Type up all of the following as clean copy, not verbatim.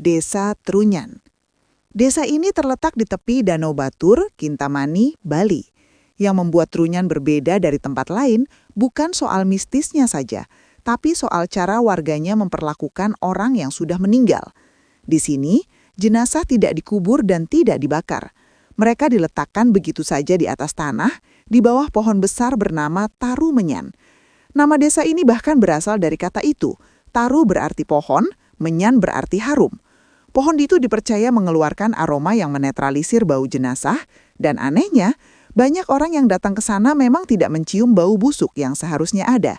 Desa Trunyan. Desa ini terletak di tepi Danau Batur, Kintamani, Bali. Yang membuat Trunyan berbeda dari tempat lain bukan soal mistisnya saja, tapi soal cara warganya memperlakukan orang yang sudah meninggal. Di sini, jenazah tidak dikubur dan tidak dibakar. Mereka diletakkan begitu saja di atas tanah, di bawah pohon besar bernama Taru Menyan. Nama desa ini bahkan berasal dari kata itu. Taru berarti pohon, menyan berarti harum. Pohon itu dipercaya mengeluarkan aroma yang menetralisir bau jenazah, dan anehnya, banyak orang yang datang ke sana memang tidak mencium bau busuk yang seharusnya ada.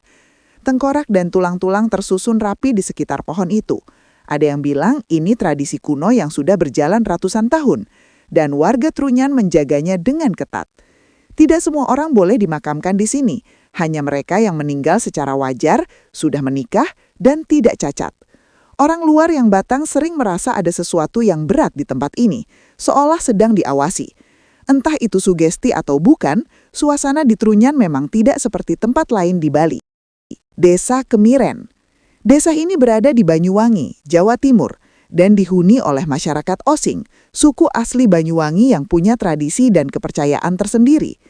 Tengkorak dan tulang-tulang tersusun rapi di sekitar pohon itu. Ada yang bilang ini tradisi kuno yang sudah berjalan ratusan tahun, dan warga Trunyan menjaganya dengan ketat. Tidak semua orang boleh dimakamkan di sini, hanya mereka yang meninggal secara wajar, sudah menikah, dan tidak cacat. Orang luar yang datang sering merasa ada sesuatu yang berat di tempat ini, seolah sedang diawasi. Entah itu sugesti atau bukan, suasana di Trunyan memang tidak seperti tempat lain di Bali. Desa Kemiren. Desa ini berada di Banyuwangi, Jawa Timur, dan dihuni oleh masyarakat Osing, suku asli Banyuwangi yang punya tradisi dan kepercayaan tersendiri.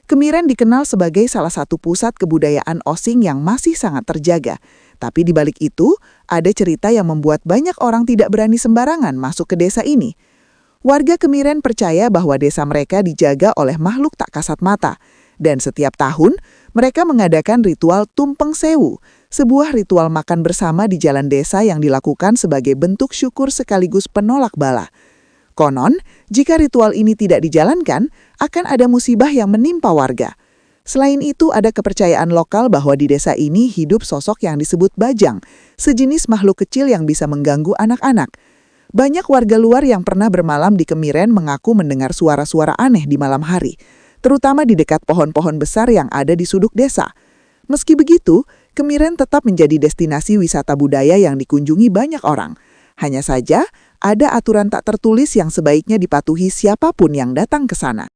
Kemiren dikenal sebagai salah satu pusat kebudayaan Osing yang masih sangat terjaga. Tapi di balik itu, ada cerita yang membuat banyak orang tidak berani sembarangan masuk ke desa ini. Warga Kemiren percaya bahwa desa mereka dijaga oleh makhluk tak kasat mata. Dan setiap tahun, mereka mengadakan ritual Tumpeng Sewu, sebuah ritual makan bersama di jalan desa yang dilakukan sebagai bentuk syukur sekaligus penolak bala. Konon, jika ritual ini tidak dijalankan, akan ada musibah yang menimpa warga. Selain itu, ada kepercayaan lokal bahwa di desa ini hidup sosok yang disebut bajang, sejenis makhluk kecil yang bisa mengganggu anak-anak. Banyak warga luar yang pernah bermalam di Kemiren mengaku mendengar suara-suara aneh di malam hari, terutama di dekat pohon-pohon besar yang ada di sudut desa. Meski begitu, Kemiren tetap menjadi destinasi wisata budaya yang dikunjungi banyak orang. Hanya saja, ada aturan tak tertulis yang sebaiknya dipatuhi siapapun yang datang ke sana.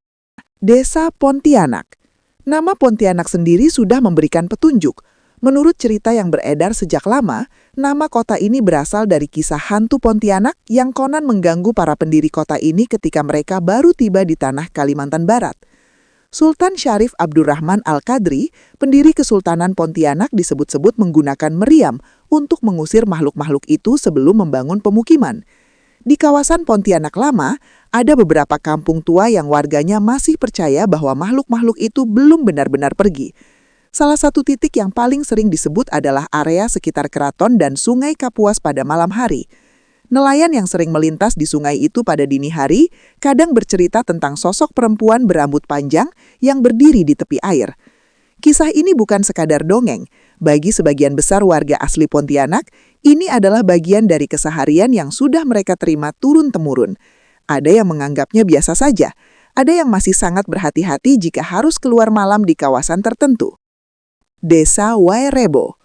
Desa Pontianak. Nama Pontianak sendiri sudah memberikan petunjuk. Menurut cerita yang beredar sejak lama, nama kota ini berasal dari kisah hantu Pontianak yang konon mengganggu para pendiri kota ini ketika mereka baru tiba di tanah Kalimantan Barat. Sultan Syarif Abdurrahman Al-Qadri, pendiri Kesultanan Pontianak, disebut-sebut menggunakan meriam untuk mengusir makhluk-makhluk itu sebelum membangun pemukiman. Di kawasan Pontianak Lama, ada beberapa kampung tua yang warganya masih percaya bahwa makhluk-makhluk itu belum benar-benar pergi. Salah satu titik yang paling sering disebut adalah area sekitar keraton dan Sungai Kapuas pada malam hari. Nelayan yang sering melintas di sungai itu pada dini hari kadang bercerita tentang sosok perempuan berambut panjang yang berdiri di tepi air. Kisah ini bukan sekadar dongeng. Bagi sebagian besar warga asli Pontianak, ini adalah bagian dari keseharian yang sudah mereka terima turun-temurun. Ada yang menganggapnya biasa saja, ada yang masih sangat berhati-hati jika harus keluar malam di kawasan tertentu. Desa Wairebo.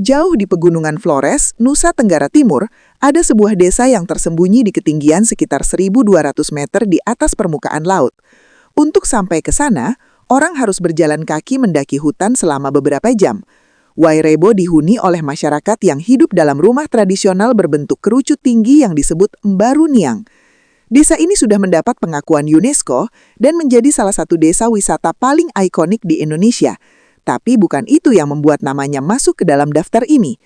Jauh di pegunungan Flores, Nusa Tenggara Timur, ada sebuah desa yang tersembunyi di ketinggian sekitar 1.200 meter di atas permukaan laut. Untuk sampai ke sana, orang harus berjalan kaki mendaki hutan selama beberapa jam. Wairebo dihuni oleh masyarakat yang hidup dalam rumah tradisional berbentuk kerucut tinggi yang disebut Mbaru Niang. Desa ini sudah mendapat pengakuan UNESCO dan menjadi salah satu desa wisata paling ikonik di Indonesia. Tapi bukan itu yang membuat namanya masuk ke dalam daftar ini.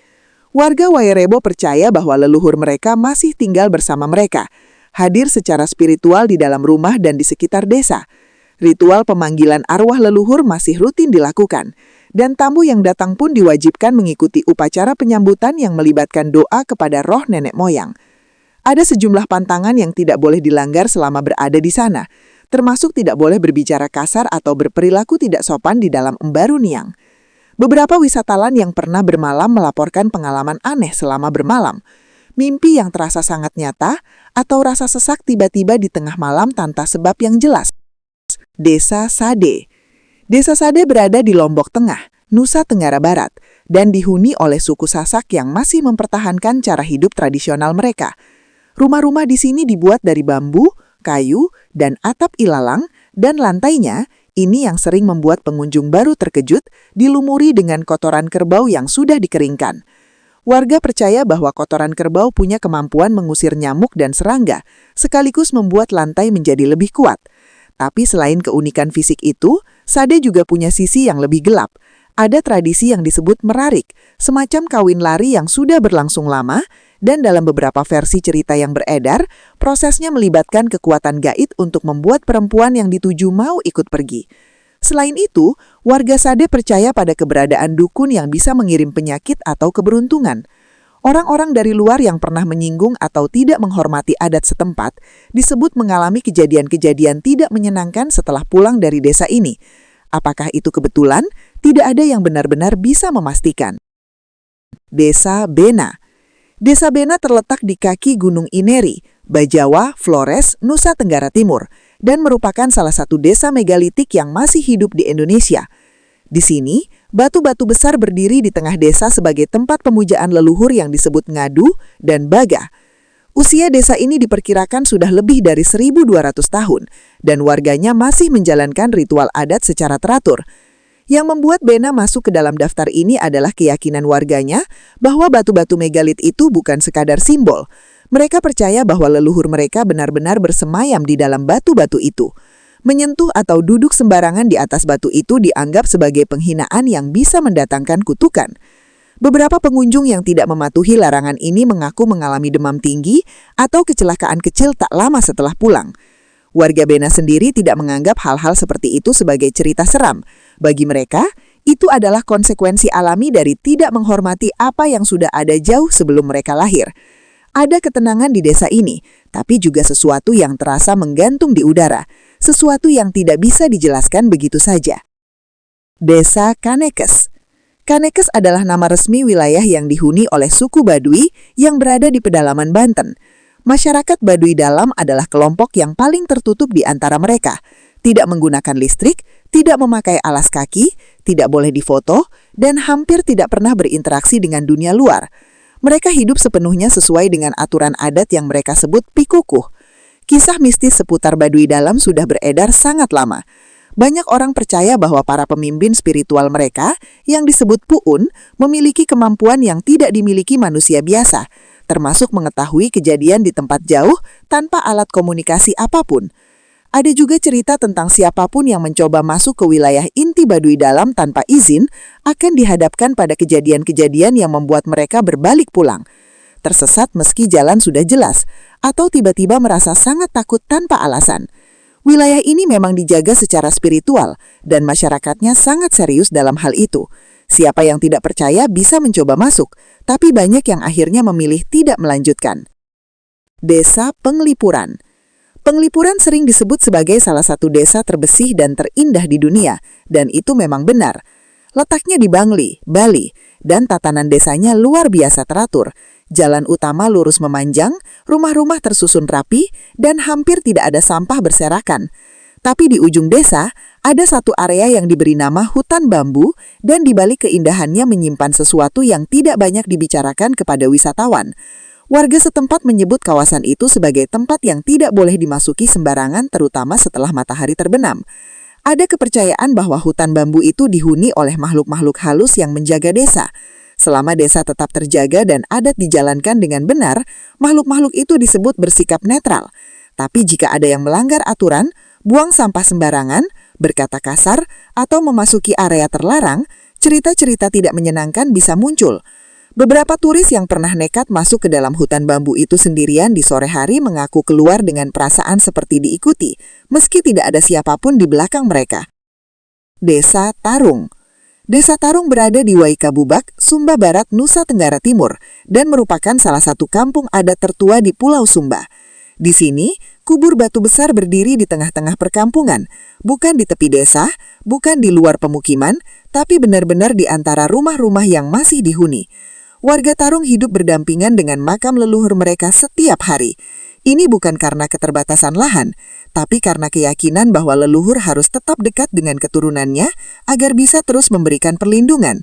Warga Wairebo percaya bahwa leluhur mereka masih tinggal bersama mereka, hadir secara spiritual di dalam rumah dan di sekitar desa. Ritual pemanggilan arwah leluhur masih rutin dilakukan, dan tamu yang datang pun diwajibkan mengikuti upacara penyambutan yang melibatkan doa kepada roh nenek moyang. Ada sejumlah pantangan yang tidak boleh dilanggar selama berada di sana, termasuk tidak boleh berbicara kasar atau berperilaku tidak sopan di dalam Mbaru Niang. Beberapa wisatawan yang pernah bermalam melaporkan pengalaman aneh selama bermalam, mimpi yang terasa sangat nyata, atau rasa sesak tiba-tiba di tengah malam tanpa sebab yang jelas. Desa Sade. Desa Sade berada di Lombok Tengah, Nusa Tenggara Barat, dan dihuni oleh suku Sasak yang masih mempertahankan cara hidup tradisional mereka. Rumah-rumah di sini dibuat dari bambu, kayu, dan atap ilalang, dan lantainya, ini yang sering membuat pengunjung baru terkejut, dilumuri dengan kotoran kerbau yang sudah dikeringkan. Warga percaya bahwa kotoran kerbau punya kemampuan mengusir nyamuk dan serangga, sekaligus membuat lantai menjadi lebih kuat. Tapi selain keunikan fisik itu, sade juga punya sisi yang lebih gelap. Ada tradisi yang disebut merarik, semacam kawin lari yang sudah berlangsung lama, dan dalam beberapa versi cerita yang beredar, prosesnya melibatkan kekuatan gaib untuk membuat perempuan yang dituju mau ikut pergi. Selain itu, warga Sade percaya pada keberadaan dukun yang bisa mengirim penyakit atau keberuntungan. Orang-orang dari luar yang pernah menyinggung atau tidak menghormati adat setempat disebut mengalami kejadian-kejadian tidak menyenangkan setelah pulang dari desa ini. Apakah itu kebetulan? Tidak ada yang benar-benar bisa memastikan. Desa Bena. Desa Bena terletak di kaki Gunung Ineri, Bajawa, Flores, Nusa Tenggara Timur, dan merupakan salah satu desa megalitik yang masih hidup di Indonesia. Di sini, batu-batu besar berdiri di tengah desa sebagai tempat pemujaan leluhur yang disebut ngadu dan baga. Usia desa ini diperkirakan sudah lebih dari 1.200 tahun, dan warganya masih menjalankan ritual adat secara teratur. Yang membuat Bena masuk ke dalam daftar ini adalah keyakinan warganya bahwa batu-batu megalit itu bukan sekadar simbol. Mereka percaya bahwa leluhur mereka benar-benar bersemayam di dalam batu-batu itu. Menyentuh atau duduk sembarangan di atas batu itu dianggap sebagai penghinaan yang bisa mendatangkan kutukan. Beberapa pengunjung yang tidak mematuhi larangan ini mengaku mengalami demam tinggi atau kecelakaan kecil tak lama setelah pulang. Warga Bena sendiri tidak menganggap hal-hal seperti itu sebagai cerita seram. Bagi mereka, itu adalah konsekuensi alami dari tidak menghormati apa yang sudah ada jauh sebelum mereka lahir. Ada ketenangan di desa ini, tapi juga sesuatu yang terasa menggantung di udara, sesuatu yang tidak bisa dijelaskan begitu saja. Desa Kanekes. Kanekes adalah nama resmi wilayah yang dihuni oleh suku Baduy yang berada di pedalaman Banten. Masyarakat Baduy Dalam adalah kelompok yang paling tertutup di antara mereka. Tidak menggunakan listrik, tidak memakai alas kaki, tidak boleh difoto, dan hampir tidak pernah berinteraksi dengan dunia luar. Mereka hidup sepenuhnya sesuai dengan aturan adat yang mereka sebut pikukuh. Kisah mistis seputar Baduy Dalam sudah beredar sangat lama. Banyak orang percaya bahwa para pemimpin spiritual mereka, yang disebut puun, memiliki kemampuan yang tidak dimiliki manusia biasa, termasuk mengetahui kejadian di tempat jauh tanpa alat komunikasi apapun. Ada juga cerita tentang siapapun yang mencoba masuk ke wilayah inti Baduy Dalam tanpa izin akan dihadapkan pada kejadian-kejadian yang membuat mereka berbalik pulang. Tersesat meski jalan sudah jelas, atau tiba-tiba merasa sangat takut tanpa alasan. Wilayah ini memang dijaga secara spiritual dan masyarakatnya sangat serius dalam hal itu. Siapa yang tidak percaya bisa mencoba masuk, tapi banyak yang akhirnya memilih tidak melanjutkan. Desa Penglipuran. Penglipuran sering disebut sebagai salah satu desa terbersih dan terindah di dunia, dan itu memang benar. Letaknya di Bangli, Bali, dan tatanan desanya luar biasa teratur. Jalan utama lurus memanjang, rumah-rumah tersusun rapi, dan hampir tidak ada sampah berserakan. Tapi di ujung desa, ada satu area yang diberi nama hutan bambu, dan di balik keindahannya menyimpan sesuatu yang tidak banyak dibicarakan kepada wisatawan. Warga setempat menyebut kawasan itu sebagai tempat yang tidak boleh dimasuki sembarangan, terutama setelah matahari terbenam. Ada kepercayaan bahwa hutan bambu itu dihuni oleh makhluk-makhluk halus yang menjaga desa. Selama desa tetap terjaga dan adat dijalankan dengan benar, makhluk-makhluk itu disebut bersikap netral. Tapi jika ada yang melanggar aturan, buang sampah sembarangan, berkata kasar, atau memasuki area terlarang, cerita-cerita tidak menyenangkan bisa muncul. Beberapa turis yang pernah nekat masuk ke dalam hutan bambu itu sendirian di sore hari mengaku keluar dengan perasaan seperti diikuti, meski tidak ada siapapun di belakang mereka. Desa Tarung. Desa Tarung berada di Waikabubak, Sumba Barat, Nusa Tenggara Timur, dan merupakan salah satu kampung adat tertua di Pulau Sumba. Di sini, kubur batu besar berdiri di tengah-tengah perkampungan, bukan di tepi desa, bukan di luar pemukiman, tapi benar-benar di antara rumah-rumah yang masih dihuni. Warga Tarung hidup berdampingan dengan makam leluhur mereka setiap hari. Ini bukan karena keterbatasan lahan, tapi karena keyakinan bahwa leluhur harus tetap dekat dengan keturunannya agar bisa terus memberikan perlindungan.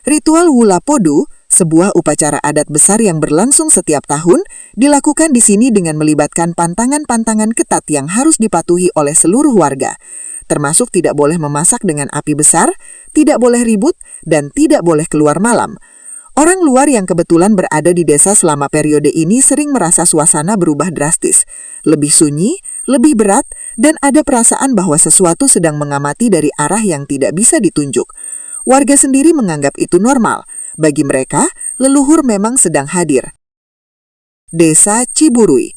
Ritual Wula Podu, sebuah upacara adat besar yang berlangsung setiap tahun, dilakukan di sini dengan melibatkan pantangan-pantangan ketat yang harus dipatuhi oleh seluruh warga. Termasuk tidak boleh memasak dengan api besar, tidak boleh ribut, dan tidak boleh keluar malam. Orang luar yang kebetulan berada di desa selama periode ini sering merasa suasana berubah drastis, lebih sunyi, lebih berat, dan ada perasaan bahwa sesuatu sedang mengamati dari arah yang tidak bisa ditunjuk. Warga sendiri menganggap itu normal. Bagi mereka, leluhur memang sedang hadir. Desa Ciburui.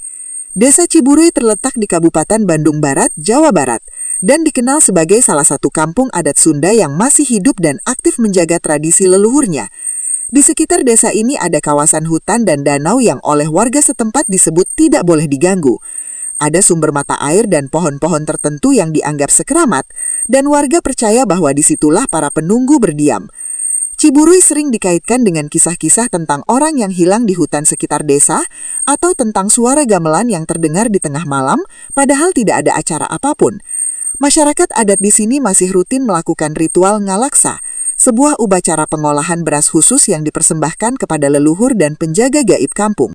Desa Ciburui terletak di Kabupaten Bandung Barat, Jawa Barat, dan dikenal sebagai salah satu kampung adat Sunda yang masih hidup dan aktif menjaga tradisi leluhurnya. Di sekitar desa ini ada kawasan hutan dan danau yang oleh warga setempat disebut tidak boleh diganggu. Ada sumber mata air dan pohon-pohon tertentu yang dianggap sekeramat, dan warga percaya bahwa disitulah para penunggu berdiam. Ciburui sering dikaitkan dengan kisah-kisah tentang orang yang hilang di hutan sekitar desa atau tentang suara gamelan yang terdengar di tengah malam, padahal tidak ada acara apapun. Masyarakat adat di sini masih rutin melakukan ritual ngalaksa, sebuah upacara pengolahan beras khusus yang dipersembahkan kepada leluhur dan penjaga gaib kampung.